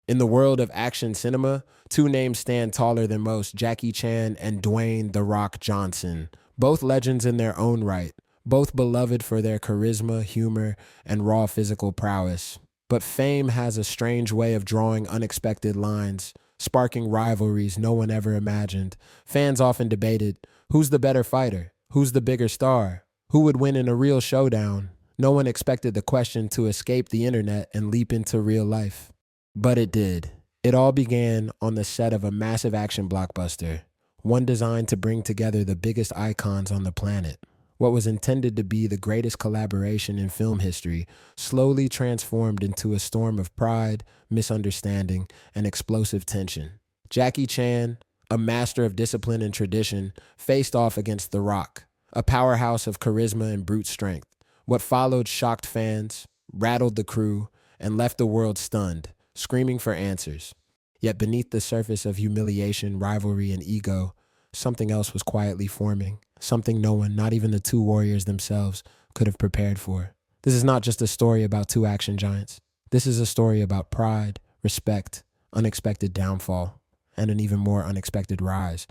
In the world of action cinema, two names stand taller than most: Jackie Chan and Dwayne "The Rock" Johnson. Both legends in their own right, both beloved for their charisma, humor, and raw physical prowess. But fame has a strange way of drawing unexpected lines, sparking rivalries no one ever imagined. Fans often debated, who's the better fighter? Who's the bigger star? Who would win in a real showdown? No one expected the question to escape the internet and leap into real life. But it did. It all began on the set of a massive action blockbuster, one designed to bring together the biggest icons on the planet. What was intended to be the greatest collaboration in film history slowly transformed into a storm of pride, misunderstanding, and explosive tension. Jackie Chan, a master of discipline and tradition, faced off against The Rock, a powerhouse of charisma and brute strength. What followed shocked fans, rattled the crew, and left the world stunned, screaming for answers. Yet beneath the surface of humiliation, rivalry, and ego, something else was quietly forming, something no one, not even the two warriors themselves, could have prepared for. This is not just a story about two action giants. This is a story about pride, respect, unexpected downfall, and an even more unexpected rise.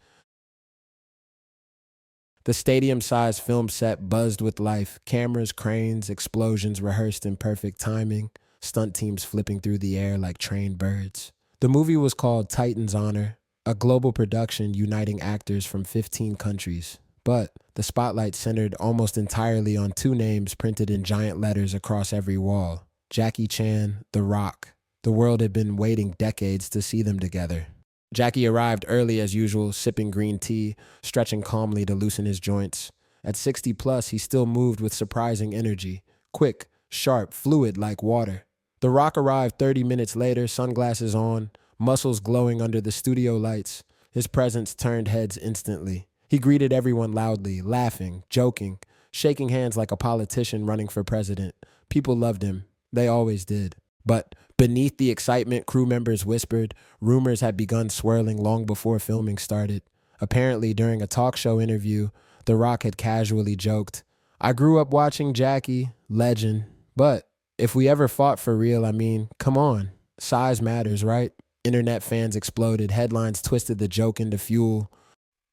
The stadium-sized film set buzzed with life, cameras, cranes, explosions rehearsed in perfect timing, stunt teams flipping through the air like trained birds. The movie was called Titan's Honor, a global production uniting actors from 15 countries. But the spotlight centered almost entirely on two names printed in giant letters across every wall: Jackie Chan, The Rock. The world had been waiting decades to see them together. Jackie arrived early as usual, sipping green tea, stretching calmly to loosen his joints. At 60 plus, he still moved with surprising energy, quick, sharp, fluid like water. The Rock arrived 30 minutes later, sunglasses on, muscles glowing under the studio lights. His presence turned heads instantly. He greeted everyone loudly, laughing, joking, shaking hands like a politician running for president. People loved him. They always did. But beneath the excitement, crew members whispered. Rumors had begun swirling long before filming started. Apparently, during a talk show interview, The Rock had casually joked, "I grew up watching Jackie, legend, but if we ever fought for real, I mean, come on, size matters, right?" Internet fans exploded. Headlines twisted the joke into fuel.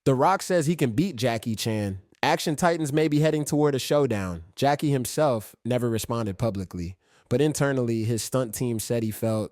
The Rock says he can beat Jackie Chan. Action Titans may be heading toward a showdown. Jackie himself never responded publicly, but internally, his stunt team said he felt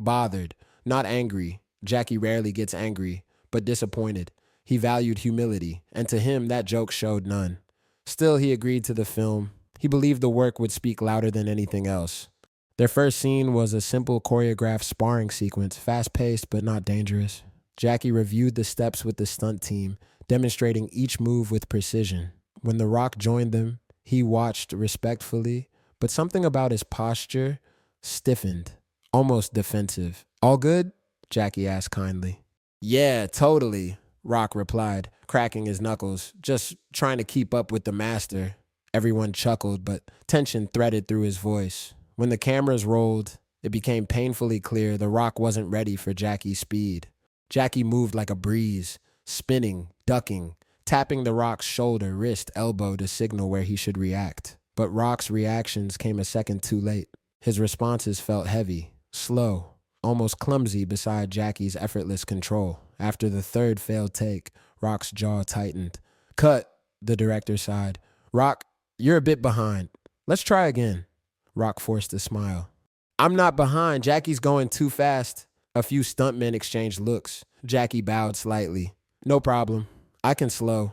bothered, not angry. Jackie rarely gets angry, but disappointed. He valued humility, and to him, that joke showed none. Still, he agreed to the film. He believed the work would speak louder than anything else. Their first scene was a simple choreographed sparring sequence, fast-paced but not dangerous. Jackie reviewed the steps with the stunt team, demonstrating each move with precision. When The Rock joined them, he watched respectfully, but something about his posture stiffened, almost defensive. "All good?" Jackie asked kindly. "Yeah, totally," Rock replied, cracking his knuckles, "just trying to keep up with the master." Everyone chuckled, but tension threaded through his voice. When the cameras rolled, it became painfully clear The Rock wasn't ready for Jackie's speed. Jackie moved like a breeze, spinning, ducking, tapping The Rock's shoulder, wrist, elbow to signal where he should react. But Rock's reactions came a second too late. His responses felt heavy, slow, almost clumsy beside Jackie's effortless control. After the third failed take, Rock's jaw tightened. "Cut," the director sighed. "Rock, you're a bit behind. Let's try again." Rock forced a smile. "I'm not behind. Jackie's going too fast." A few stuntmen exchanged looks. Jackie bowed slightly. "No problem. I can slow."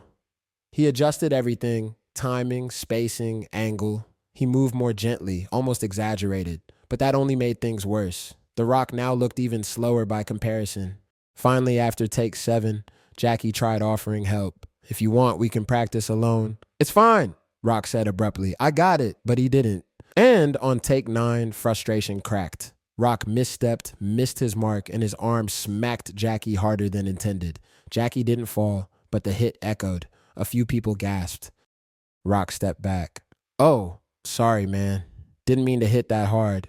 He adjusted everything: timing, spacing, angle. He moved more gently, almost exaggerated, but that only made things worse. The Rock now looked even slower by comparison. Finally, after take 7, Jackie tried offering help. "If you want, we can practice alone." "It's fine," Rock said abruptly. "I got it," but he didn't. And on take 9, frustration cracked. Rock misstepped, missed his mark, and his arm smacked Jackie harder than intended. Jackie didn't fall, but the hit echoed. A few people gasped. Rock stepped back. "Oh, sorry, man. Didn't mean to hit that hard."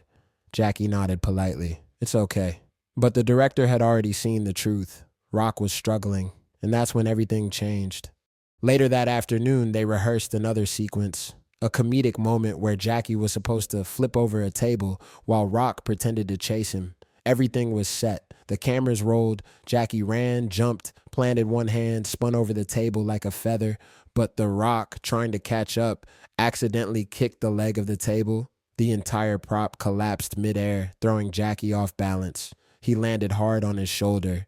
Jackie nodded politely. "It's okay." But the director had already seen the truth. Rock was struggling, and that's when everything changed. Later that afternoon, they rehearsed another sequence. A comedic moment where Jackie was supposed to flip over a table while Rock pretended to chase him. Everything was set. The cameras rolled. Jackie ran, jumped, planted one hand, spun over the table like a feather. But The Rock, trying to catch up, accidentally kicked the leg of the table. The entire prop collapsed midair, throwing Jackie off balance. He landed hard on his shoulder.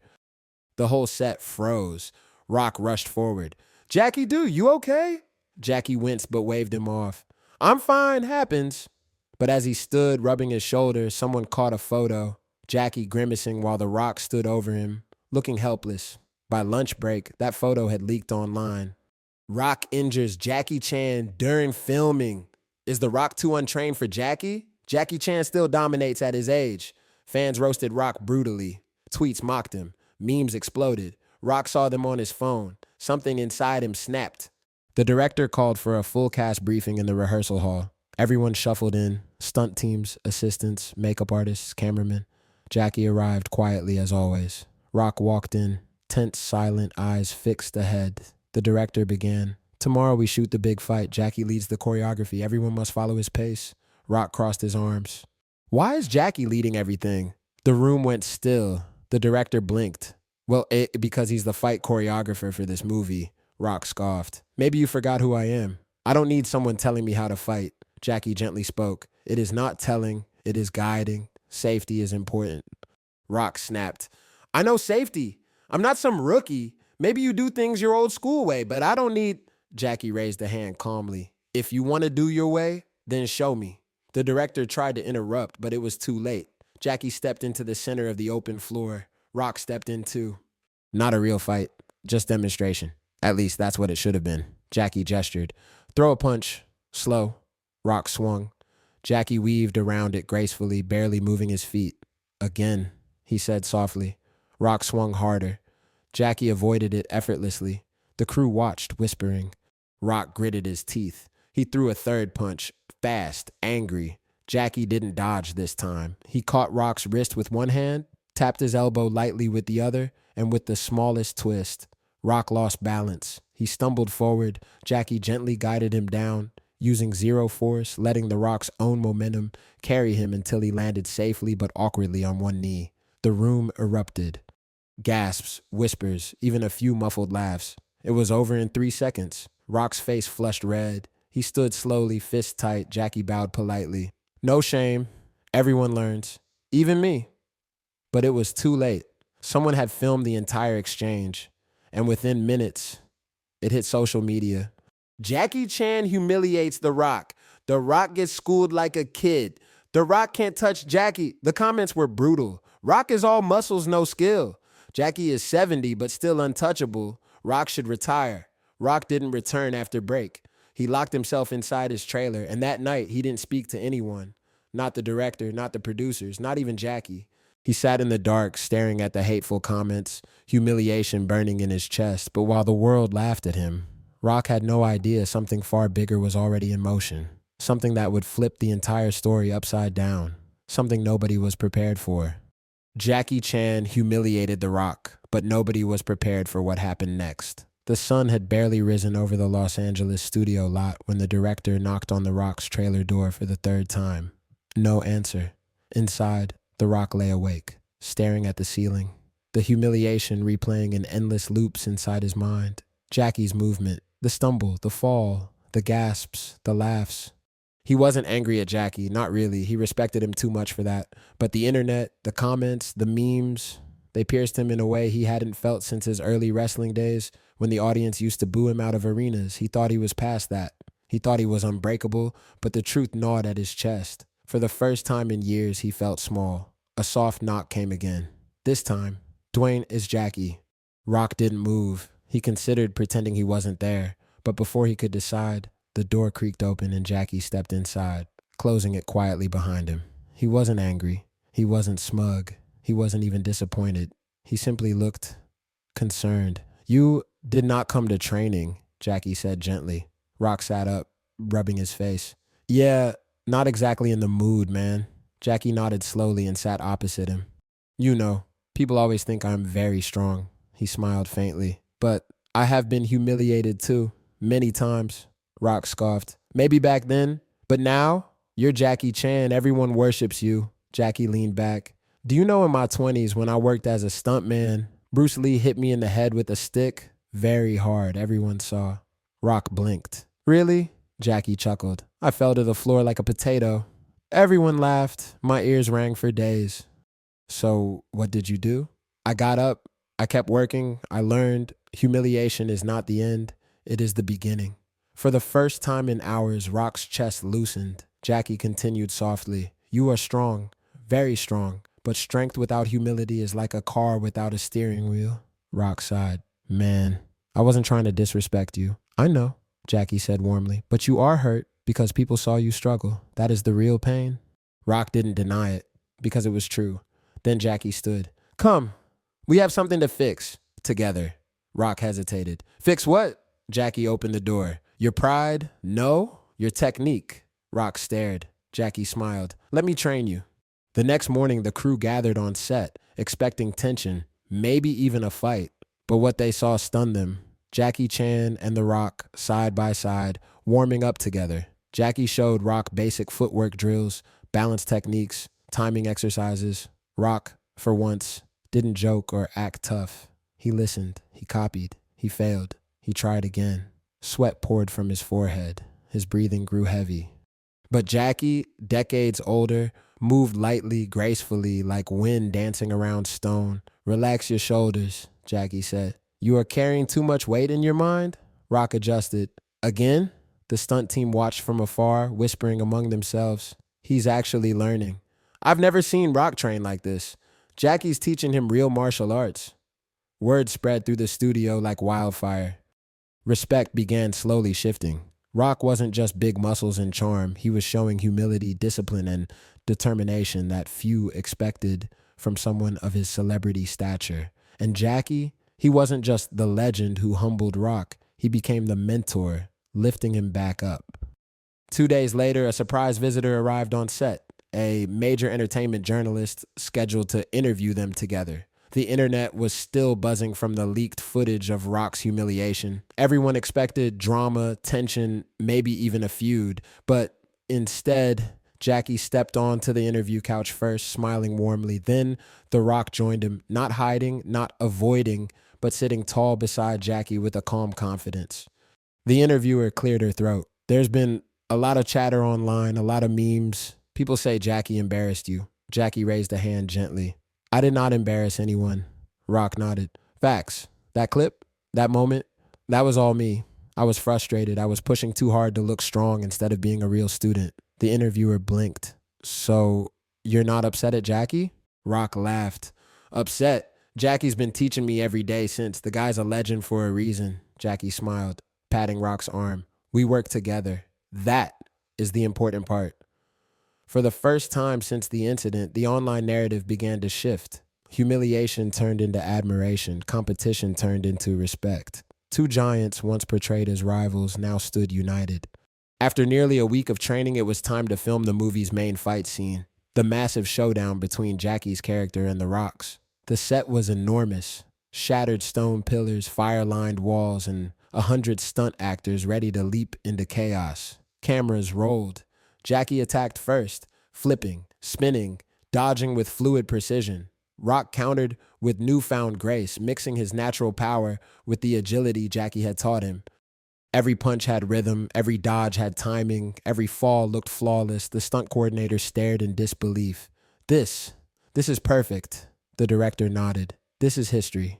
The whole set froze. Rock rushed forward. "Jackie, dude, you okay?" Jackie winced but waved him off. "I'm fine, happens." But as he stood, rubbing his shoulder, someone caught a photo. Jackie grimacing while The Rock stood over him, looking helpless. By lunch break, that photo had leaked online. Rock injures Jackie Chan during filming. Is The Rock too untrained for Jackie? Jackie Chan still dominates at his age. Fans roasted Rock brutally. Tweets mocked him. Memes exploded. Rock saw them on his phone. Something inside him snapped. The director called for a full cast briefing in the rehearsal hall. Everyone shuffled in. Stunt teams, assistants, makeup artists, cameramen. Jackie arrived quietly as always. Rock walked in, tense, silent, eyes fixed ahead. The director began. "Tomorrow we shoot the big fight. Jackie leads the choreography. Everyone must follow his pace." Rock crossed his arms. "Why is Jackie leading everything?" The room went still. The director blinked. "Well, because he's the fight choreographer for this movie." Rock scoffed. "Maybe you forgot who I am. I don't need someone telling me how to fight." Jackie gently spoke. "It is not telling, it is guiding. Safety is important." Rock snapped. "I know safety. I'm not some rookie. Maybe you do things your old school way, but I don't need..." Jackie raised a hand calmly. "If you want to do your way, then show me." The director tried to interrupt, but it was too late. Jackie stepped into the center of the open floor. Rock stepped in too. "Not a real fight, just demonstration. At least that's what it should have been." Jackie gestured. "Throw a punch. Slow." Rock swung. Jackie weaved around it gracefully, barely moving his feet. "Again," he said softly. Rock swung harder. Jackie avoided it effortlessly. The crew watched, whispering. Rock gritted his teeth. He threw a third punch, fast, angry. Jackie didn't dodge this time. He caught Rock's wrist with one hand, tapped his elbow lightly with the other, and with the smallest twist. Rock lost balance. He stumbled forward. Jackie gently guided him down, using zero force, letting The Rock's own momentum carry him until he landed safely but awkwardly on one knee. The room erupted. Gasps, whispers, even a few muffled laughs. It was over in 3 seconds. Rock's face flushed red. He stood slowly, fist tight. Jackie bowed politely. "No shame. Everyone learns. Even me." But it was too late. Someone had filmed the entire exchange. And within minutes, it hit social media. "Jackie Chan humiliates The Rock. The Rock gets schooled like a kid. The Rock can't touch Jackie." The comments were brutal. "Rock is all muscles, no skill. Jackie is 70, but still untouchable. Rock should retire." Rock didn't return after break. He locked himself inside his trailer, and that night he didn't speak to anyone. Not the director, not the producers, not even Jackie. He sat in the dark, staring at the hateful comments, humiliation burning in his chest. But while the world laughed at him, Rock had no idea something far bigger was already in motion. Something that would flip the entire story upside down. Something nobody was prepared for. Jackie Chan humiliated The Rock, but nobody was prepared for what happened next. The sun had barely risen over the Los Angeles studio lot when the director knocked on The Rock's trailer door for the third time. No answer. Inside, The Rock lay awake, staring at the ceiling. The humiliation replaying in endless loops inside his mind. Jackie's movement, the stumble, the fall, the gasps, the laughs. He wasn't angry at Jackie, not really. He respected him too much for that. But the internet, the comments, the memes, they pierced him in a way he hadn't felt since his early wrestling days when the audience used to boo him out of arenas. He thought he was past that. He thought he was unbreakable, but the truth gnawed at his chest. For the first time in years, he felt small. A soft knock came again. This time, "Dwayne, is Jackie." Rock didn't move. He considered pretending he wasn't there, but before he could decide, the door creaked open and Jackie stepped inside, closing it quietly behind him. He wasn't angry. He wasn't smug. He wasn't even disappointed. He simply looked concerned. "You did not come to training," Jackie said gently. Rock sat up, rubbing his face. "Yeah, not exactly in the mood, man." Jackie nodded slowly and sat opposite him. "You know, people always think I'm very strong." He smiled faintly. "But I have been humiliated too, many times." Rock scoffed. "Maybe back then, but now, you're Jackie Chan. Everyone worships you." Jackie leaned back. Do you know in my 20s when I worked as a stuntman, Bruce Lee hit me in the head with a stick very hard, everyone saw. Rock blinked. Really? Jackie chuckled. I fell to the floor like a potato. Everyone laughed. My ears rang for days. So, what did you do? I got up. I kept working. I learned humiliation is not the end, it is the beginning. For the first time in hours, Rock's chest loosened. Jackie continued softly. You are strong, very strong, but strength without humility is like a car without a steering wheel. Rock sighed. Man, I wasn't trying to disrespect you. I know, Jackie said warmly, but you are hurt because people saw you struggle. That is the real pain. Rock didn't deny it because it was true. Then Jackie stood. Come, we have something to fix together. Rock hesitated. Fix what? Jackie opened the door. Your pride? No. Your technique. Rock stared. Jackie smiled. Let me train you. The next morning, the crew gathered on set, expecting tension, maybe even a fight. But what they saw stunned them. Jackie Chan and The Rock, side by side, warming up together. Jackie showed Rock basic footwork drills, balance techniques, timing exercises. Rock, for once, didn't joke or act tough. He listened, he copied, he failed, he tried again. Sweat poured from his forehead. His breathing grew heavy. But Jackie, decades older, moved lightly, gracefully, like wind dancing around stone. Relax your shoulders, Jackie said. You are carrying too much weight in your mind? Rock adjusted. Again? The stunt team watched from afar, whispering among themselves. He's actually learning. I've never seen Rock train like this. Jackie's teaching him real martial arts. Word spread through the studio like wildfire. Respect began slowly shifting. Rock wasn't just big muscles and charm. He was showing humility, discipline, and determination that few expected from someone of his celebrity stature. And Jackie, he wasn't just the legend who humbled Rock. He became the mentor, lifting him back up. 2 days later, a surprise visitor arrived on set, a major entertainment journalist scheduled to interview them together. The internet was still buzzing from the leaked footage of Rock's humiliation. Everyone expected drama, tension, maybe even a feud. But instead, Jackie stepped onto the interview couch first, smiling warmly. Then The Rock joined him, not hiding, not avoiding, but sitting tall beside Jackie with a calm confidence. The interviewer cleared her throat. There's been a lot of chatter online, a lot of memes. People say Jackie embarrassed you. Jackie raised a hand gently. I did not embarrass anyone. Rock nodded. Facts. That clip, that moment, that was all me. I was frustrated. I was pushing too hard to look strong instead of being a real student. The interviewer blinked. So, you're not upset at Jackie? Rock laughed. Upset? Jackie's been teaching me every day since. The guy's a legend for a reason. Jackie smiled, patting Rock's arm. We work together. That is the important part. For the first time since the incident, the online narrative began to shift. Humiliation turned into admiration. Competition turned into respect. Two giants, once portrayed as rivals, now stood united. After nearly a week of training, it was time to film the movie's main fight scene, the massive showdown between Jackie's character and The Rock's. The set was enormous. Shattered stone pillars, fire-lined walls, and 100 stunt actors ready to leap into chaos. Cameras rolled. Jackie attacked first, flipping, spinning, dodging with fluid precision. Rock countered with newfound grace, mixing his natural power with the agility Jackie had taught him. Every punch had rhythm, every dodge had timing, every fall looked flawless. The stunt coordinator stared in disbelief. This is perfect. The director nodded. This is history.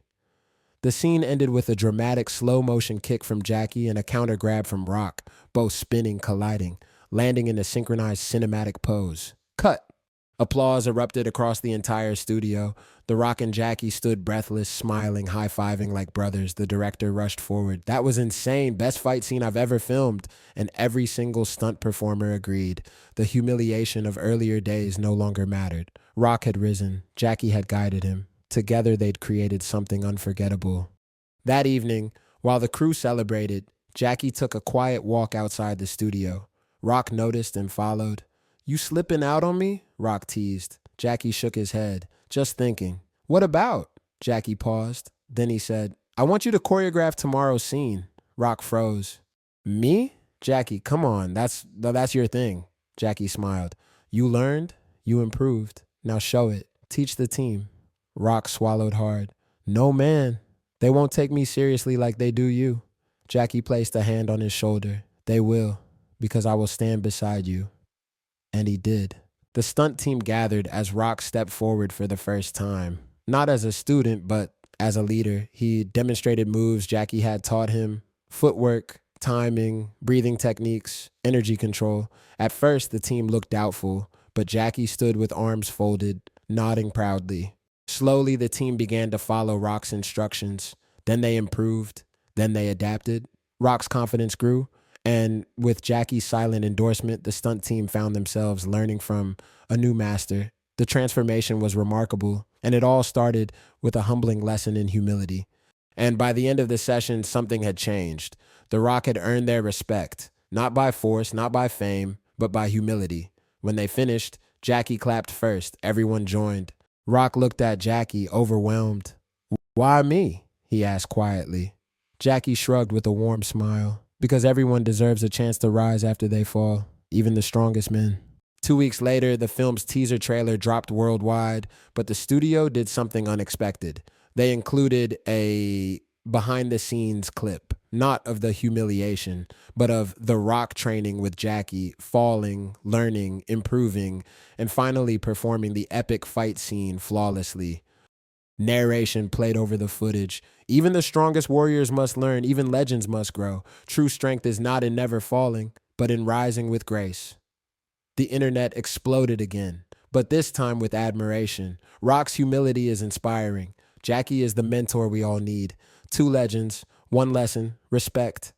The scene ended with a dramatic slow-motion kick from Jackie and a counter grab from Rock, both spinning, colliding, landing in a synchronized cinematic pose. Cut! Applause erupted across the entire studio. The Rock and Jackie stood breathless, smiling, high-fiving like brothers. The director rushed forward. That was insane. Best fight scene I've ever filmed. And every single stunt performer agreed. The humiliation of earlier days no longer mattered. Rock had risen. Jackie had guided him. Together they'd created something unforgettable. That evening, while the crew celebrated, Jackie took a quiet walk outside the studio. Rock noticed and followed. You slipping out on me? Rock teased. Jackie shook his head. Just thinking. What about? Jackie paused. Then he said, I want you to choreograph tomorrow's scene. Rock froze. Me? Jackie, come on. That's your thing. Jackie smiled. You learned. You improved. Now show it. Teach the team. Rock swallowed hard. No, man. They won't take me seriously like they do you. Jackie placed a hand on his shoulder. They will, because I will stand beside you. And he did. The stunt team gathered as Rock stepped forward for the first time. Not as a student, but as a leader. He demonstrated moves Jackie had taught him: footwork, timing, breathing techniques, energy control. At first, the team looked doubtful, but Jackie stood with arms folded, nodding proudly. Slowly, the team began to follow Rock's instructions. Then they improved. Then they adapted. Rock's confidence grew. And with Jackie's silent endorsement, the stunt team found themselves learning from a new master. The transformation was remarkable, and it all started with a humbling lesson in humility. And by the end of the session, something had changed. The Rock had earned their respect, not by force, not by fame, but by humility. When they finished, Jackie clapped first. Everyone joined. Rock looked at Jackie, overwhelmed. "Why me?" he asked quietly. Jackie shrugged with a warm smile. "Because everyone deserves a chance to rise after they fall, even the strongest men." 2 weeks later, the film's teaser trailer dropped worldwide, but the studio did something unexpected. They included a behind-the-scenes clip, not of the humiliation, but of The Rock training with Jackie, falling, learning, improving, and finally performing the epic fight scene flawlessly. Narration played over the footage. Even the strongest warriors must learn. Even legends must grow. True strength is not in never falling, but in rising with grace. The internet exploded again, but this time with admiration. Rock's humility is inspiring. Jackie is the mentor we all need. Two legends, one lesson, respect.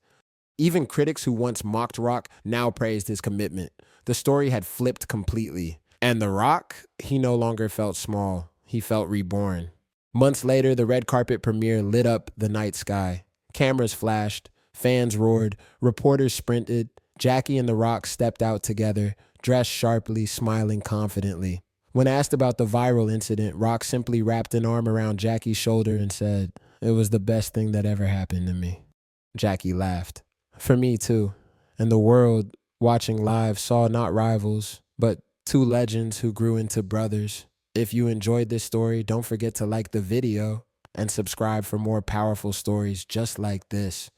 Even critics who once mocked Rock now praised his commitment. The story had flipped completely. And The Rock, he no longer felt small. He felt reborn. Months later, the red carpet premiere lit up the night sky. Cameras flashed, fans roared, reporters sprinted. Jackie and The Rock stepped out together, dressed sharply, smiling confidently. When asked about the viral incident, Rock simply wrapped an arm around Jackie's shoulder and said, "It was the best thing that ever happened to me." Jackie laughed. "For me too." And the world, watching live, saw not rivals, but two legends who grew into brothers. If you enjoyed this story, don't forget to like the video and subscribe for more powerful stories just like this.